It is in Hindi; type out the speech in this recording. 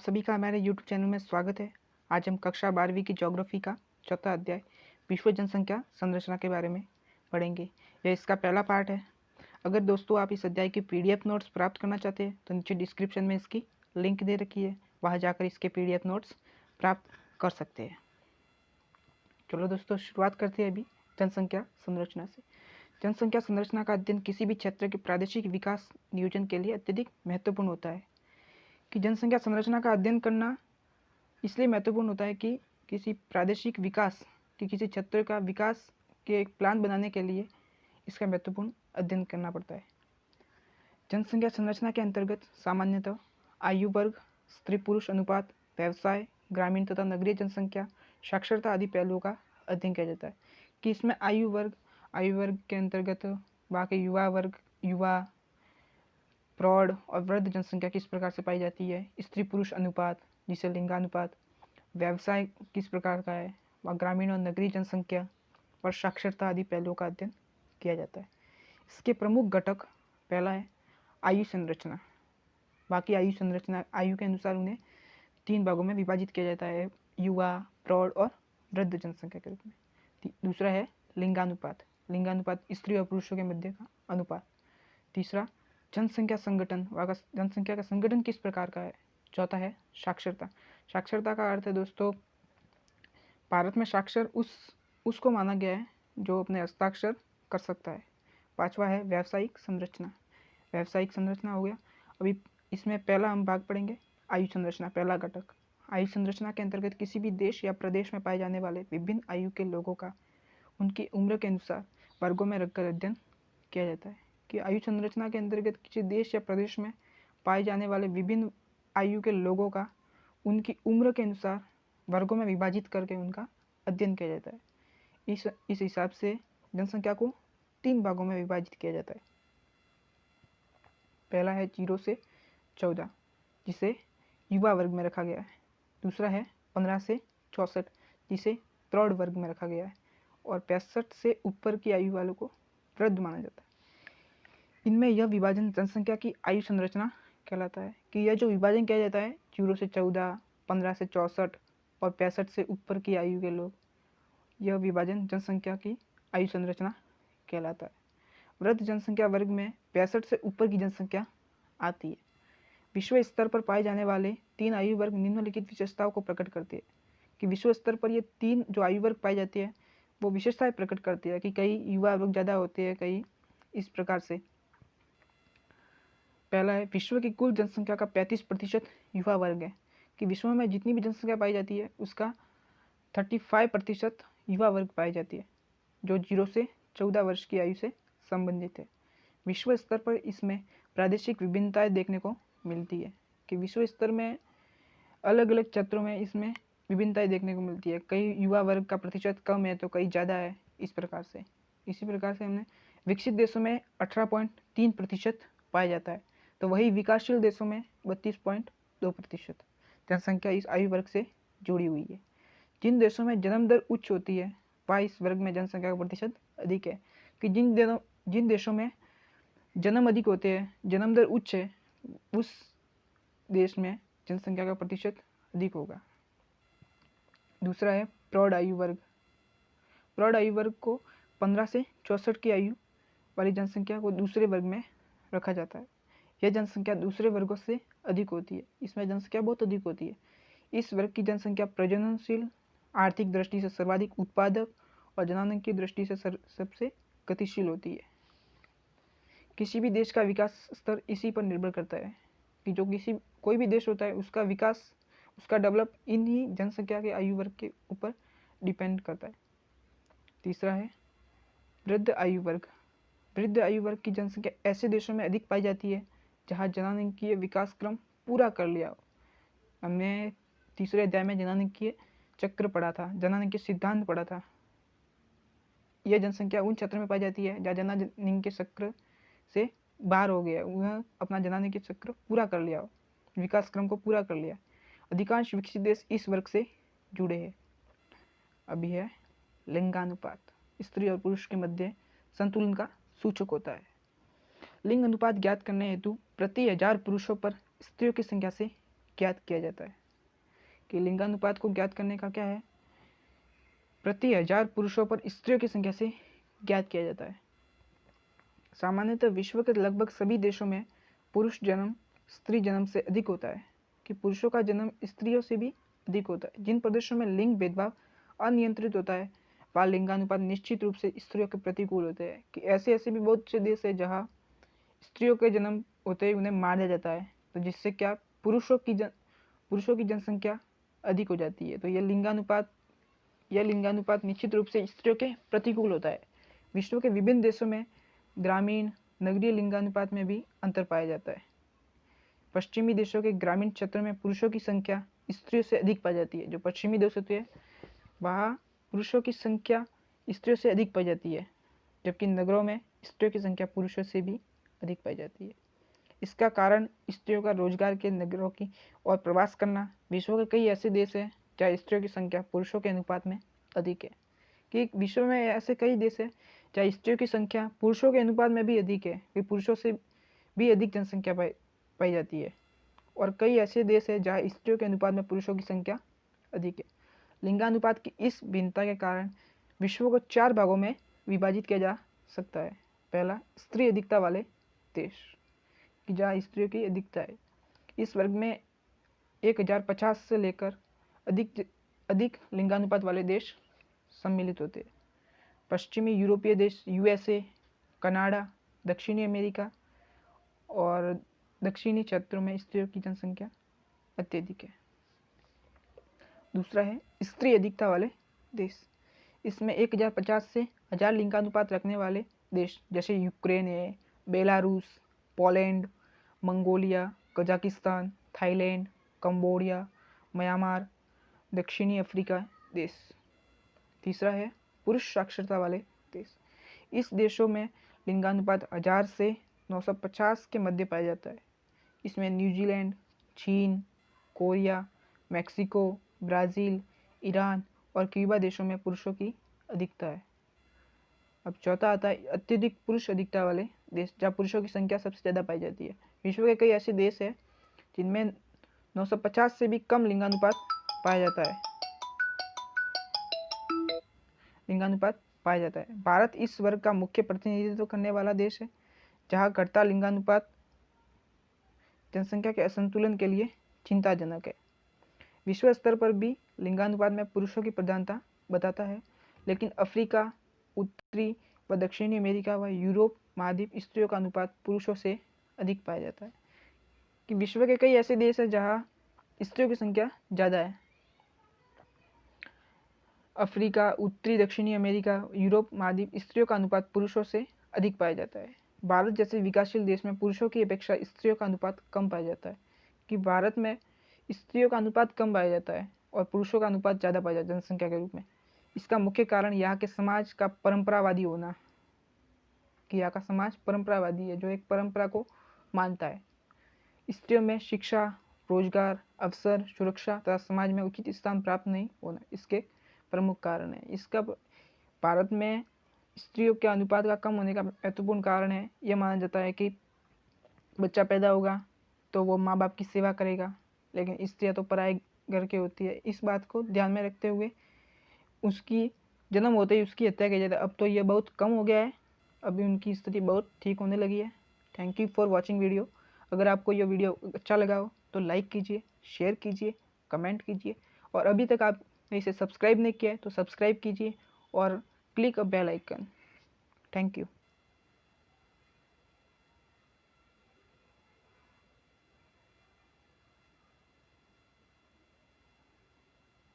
सभी का हमारे YouTube चैनल में स्वागत है। आज हम कक्षा 12वीं की ज्योग्राफी का चौथा अध्याय विश्व जनसंख्या संरचना के बारे में पढ़ेंगे। यह इसका पहला पार्ट है। अगर दोस्तों आप इस अध्याय की PDF नोट्स प्राप्त करना चाहते हैं तो नीचे डिस्क्रिप्शन में इसकी लिंक दे रखी है, वहाँ जाकर इसके PDF नोट्स प्राप्त कर सकते हैं। चलो दोस्तों शुरुआत करते हैं अभी जनसंख्या संरचना से। जनसंख्या संरचना का अध्ययन किसी भी क्षेत्र के प्रादेशिक विकास नियोजन के लिए अत्यधिक महत्वपूर्ण होता है। कि जनसंख्या संरचना का अध्ययन करना इसलिए महत्वपूर्ण होता है कि किसी प्रादेशिक विकास कि किसी क्षेत्र का विकास के एक प्लान बनाने के लिए इसका महत्वपूर्ण अध्ययन करना पड़ता है। जनसंख्या संरचना के अंतर्गत सामान्यतः आयु वर्ग, स्त्री पुरुष अनुपात, व्यवसाय, ग्रामीण तथा नगरीय जनसंख्या, साक्षरता आदि पहलुओं का अध्ययन किया जाता है। कि इसमें आयु वर्ग के अंतर्गत बाकी युवा वर्ग, युवा, प्रौढ़ और वृद्ध जनसंख्या किस प्रकार से पाई जाती है, स्त्री पुरुष अनुपात जिसे लिंगानुपात, व्यवसाय किस प्रकार का है, व ग्रामीण और नगरीय जनसंख्या और साक्षरता आदि पहलुओं का अध्ययन किया जाता है। इसके प्रमुख घटक पहला है आयु संरचना। बाकी आयु संरचना आयु के अनुसार उन्हें 3 भागों में विभाजित किया जाता है, युवा, प्रौढ़ और वृद्ध जनसंख्या के रूप में। दूसरा है लिंगानुपात स्त्री और पुरुषों के मध्य का अनुपात। तीसरा जनसंख्या संगठन, वहाँ जनसंख्या का संगठन किस प्रकार का है। चौथा है साक्षरता का अर्थ है दोस्तों भारत में साक्षर उसको माना गया है जो अपने हस्ताक्षर कर सकता है। पांचवा है व्यावसायिक संरचना हो गया। अभी इसमें पहला हम भाग पढ़ेंगे आयु संरचना, पहला घटक। आयु संरचना के अंतर्गत किसी भी देश या प्रदेश में पाए जाने वाले विभिन्न आयु के लोगों का उनकी उम्र के अनुसार वर्गों में रखकर अध्ययन किया जाता है। कि आयु संरचना के अंतर्गत किसी देश या प्रदेश में पाए जाने वाले विभिन्न आयु के लोगों का उनकी उम्र के अनुसार वर्गों में विभाजित करके उनका अध्ययन किया जाता है। इस हिसाब से जनसंख्या को 3 भागों में विभाजित किया जाता है। पहला है 0 से 14 जिसे युवा वर्ग में रखा गया है। दूसरा है 15 से 64 जिसे प्रौढ़ वर्ग में रखा गया है। और 65 से ऊपर की आयु वालों को वृद्ध माना जाता है। इनमें यह विभाजन जनसंख्या की आयु संरचना कहलाता है। कि यह जो विभाजन किया जाता है 0 से 14, 15 से 64 और 65 से ऊपर की आयु के लोग, यह विभाजन जनसंख्या की आयु संरचना कहलाता है। वृद्ध जनसंख्या वर्ग में 65 से ऊपर की जनसंख्या आती है। विश्व स्तर पर पाए जाने वाले 3 आयु वर्ग निम्नलिखित विशेषताओं को प्रकट करते हैं। कि विश्व स्तर पर ये 3 जो आयु वर्ग पाई जाती है वो विशेषताएं प्रकट करती है। कि कई युवा वर्ग ज़्यादा होते हैं, कई इस प्रकार से। पहला है विश्व की कुल जनसंख्या का 35% युवा वर्ग है। कि विश्व में जितनी भी जनसंख्या पाई जाती है उसका 35% युवा वर्ग पाई जाती है जो 0 से 14 वर्ष की आयु से संबंधित है। विश्व स्तर पर इसमें प्रादेशिक विभिन्नताएं देखने को मिलती है। कि विश्व स्तर में अलग अलग क्षेत्रों में इसमें विभिन्नताएं देखने को मिलती है। कई युवा वर्ग का प्रतिशत कम है तो कई ज़्यादा है, इस प्रकार से। इसी प्रकार से हमने विकसित देशों में 18.3% पाया जाता है, तो वही विकासशील देशों में 32.2% जनसंख्या इस आयु वर्ग से जुड़ी हुई है। जिन देशों में जन्म दर उच्च होती है वह इस वर्ग में जनसंख्या का प्रतिशत अधिक है। कि जिन देशों में जन्म अधिक होते हैं, जन्म दर उच्च है, उस देश में जनसंख्या का प्रतिशत अधिक होगा। दूसरा है प्रौढ़ आयु वर्ग को 15 से 64 की आयु वाली जनसंख्या को दूसरे वर्ग में रखा जाता है। यह जनसंख्या दूसरे वर्गों से अधिक होती है, इसमें जनसंख्या बहुत अधिक होती है। इस वर्ग की जनसंख्या प्रजननशील, आर्थिक दृष्टि से सर्वाधिक उत्पादक और जननांग की दृष्टि से सबसे गतिशील होती है। किसी भी देश का विकास स्तर इसी पर निर्भर करता है। कि जो कोई भी देश होता है उसका विकास, उसका डेवलप इन्हीं जनसंख्या के आयु वर्ग के ऊपर डिपेंड करता है। तीसरा है वृद्ध आयु वर्ग की जनसंख्या ऐसे देशों में अधिक पाई जाती है जहाँ जननांगीय विकास क्रम पूरा कर लिया हो। हमने तीसरे अध्याय में जननांगीय चक्र पढ़ा था, जननांगीय सिद्धांत पढ़ा था। यह जनसंख्या उन क्षेत्र में पाई जाती है जहाँ जननांगीय चक्र से बाहर हो गया, उन्होंने अपना जननांगीय चक्र पूरा कर लिया हो, विकास क्रम को पूरा कर लिया। अधिकांश विकसित देश इस वर्ग से जुड़े हैं। अभी है लिंगानुपात, स्त्री और पुरुष के मध्य संतुलन का सूचक होता है। लिंग अनुपात ज्ञात करने हेतु प्रति 1000 पुरुषों पर स्त्रियों की संख्या से ज्ञात किया जाता है। कि लिंगानुपात को ज्ञात करने का क्या है, प्रति 1000 पुरुषों पर स्त्रियों की संख्या से ज्ञात किया जाता है। सामान्यतः विश्व के लगभग सभी देशों में पुरुष जन्म स्त्री जन्म से अधिक होता है, कि पुरुषों का जन्म स्त्रियों से भी अधिक होता है। जिन प्रदेशों में लिंग भेदभाव अनियंत्रित होता है वहाँ लिंगानुपात निश्चित रूप से स्त्रियों के प्रतिकूल होते हैं। कि ऐसे भी बहुत से देश है जहाँ स्त्रियों के जन्म होते ही उन्हें मार दिया जाता है, तो जिससे क्या पुरुषों की जनसंख्या अधिक हो जाती है। तो यह लिंगानुपात निश्चित रूप से स्त्रियों के प्रतिकूल होता है। विश्व के विभिन्न देशों में ग्रामीण नगरीय लिंगानुपात में भी अंतर पाया जाता है। पश्चिमी देशों के ग्रामीण क्षेत्रों में पुरुषों की संख्या स्त्रियों से अधिक पाई जाती है। जो पश्चिमी देश होते हैं वहाँ पुरुषों की संख्या स्त्रियों से अधिक पाई जाती है, जबकि नगरों में स्त्रियों की संख्या पुरुषों से भी अधिक पाई जाती है। इसका कारण स्त्रियों का रोजगार के नगरों की और प्रवास करना। विश्व के कई ऐसे देश हैं जहाँ स्त्रियों की संख्या पुरुषों के अनुपात में अधिक है। कि विश्व में ऐसे कई देश हैं जहाँ स्त्रियों की संख्या पुरुषों के अनुपात में भी अधिक है, कि पुरुषों से भी अधिक जनसंख्या पाई जाती है। और कई ऐसे देश हैं जहाँ स्त्रियों के अनुपात में पुरुषों की संख्या अधिक है। लिंगानुपात की इस भिन्नता के कारण विश्व को 4 भागों में विभाजित किया जा सकता है। पहला, स्त्री अधिकता वाले देश, कि जहाँ स्त्रियों की अधिकता है। इस वर्ग में 1050 से लेकर अधिक लिंगानुपात वाले देश सम्मिलित होते हैं। पश्चिमी यूरोपीय देश, यूएसए, कनाडा, दक्षिणी अमेरिका और दक्षिणी क्षेत्रों में स्त्रियों की जनसंख्या अत्यधिक है। दूसरा है स्त्री अधिकता वाले देश। इसमें 1050 से 1000 लिंगानुपात रखने वाले देश जैसे यूक्रेन है, Belarus, Poland, Mongolia, Kazakhstan, Thailand, Cambodia, Myanmar, दक्षिणी अफ्रीका देश। तीसरा है पुरुष साक्षरता वाले देश। इस देशों में लिंगानुपात 1000 से 950 के मध्य पाया जाता है। इसमें न्यूजीलैंड, चीन, कोरिया, मैक्सिको, ब्राज़ील, ईरान और क्यूबा देशों में पुरुषों की अधिकता है। अब चौथा आता है अत्यधिक पुरुष अधिकता वाले देश, जहाँ पुरुषों की संख्या सबसे ज़्यादा पाई जाती है। विश्व के कई ऐसे देश हैं जिनमें 950 से भी कम लिंगानुपात पाया जाता है। भारत इस वर्ग का मुख्य प्रतिनिधित्व करने वाला देश है, जहाँ घटता लिंगानुपात जनसंख्या के असंतुलन के लिए चिंताजनक है। विश्व स्तर पर भी लिंगानुपात में पुरुषों की प्रधानता बताता है, लेकिन अफ्रीका, उत्तरी व दक्षिणी अमेरिका व यूरोप महाद्वीप स्त्रियों का अनुपात पुरुषों से अधिक पाया जाता है। कि विश्व के कई ऐसे देश हैं जहाँ स्त्रियों की संख्या ज़्यादा है। अफ्रीका, उत्तरी दक्षिणी अमेरिका, यूरोप महाद्वीप स्त्रियों का अनुपात पुरुषों से अधिक पाया जाता है। भारत जैसे विकासशील देश में पुरुषों की अपेक्षा स्त्रियों का अनुपात कम पाया जाता है। कि भारत में स्त्रियों का अनुपात कम पाया जाता है और पुरुषों का अनुपात ज़्यादा पाया जाता है जनसंख्या के रूप में। इसका मुख्य कारण यहाँ के समाज का परंपरावादी होना, कि यहाँ का समाज परंपरावादी है, जो एक परंपरा को मानता है। स्त्रियों में शिक्षा, रोजगार, अवसर, सुरक्षा तथा समाज में उचित स्थान प्राप्त नहीं होना इसके प्रमुख कारण है। इसका भारत में स्त्रियों के अनुपात का कम होने का महत्वपूर्ण कारण है, यह माना जाता है कि बच्चा पैदा होगा तो वो माँ बाप की सेवा करेगा, लेकिन स्त्रियाँ तो पराए घर के होती है। इस बात को ध्यान में रखते हुए उसकी जन्म होते ही उसकी हत्या की जाती है। अब तो यह बहुत कम हो गया है, अभी उनकी स्थिति बहुत ठीक होने लगी है। Thank you for watching video. अगर आपको यह वीडियो अच्छा लगा हो तो लाइक कीजिए, शेयर कीजिए, कमेंट कीजिए, और अभी तक आपने इसे सब्सक्राइब नहीं किया है तो सब्सक्राइब कीजिए और click a bell icon. Thank you.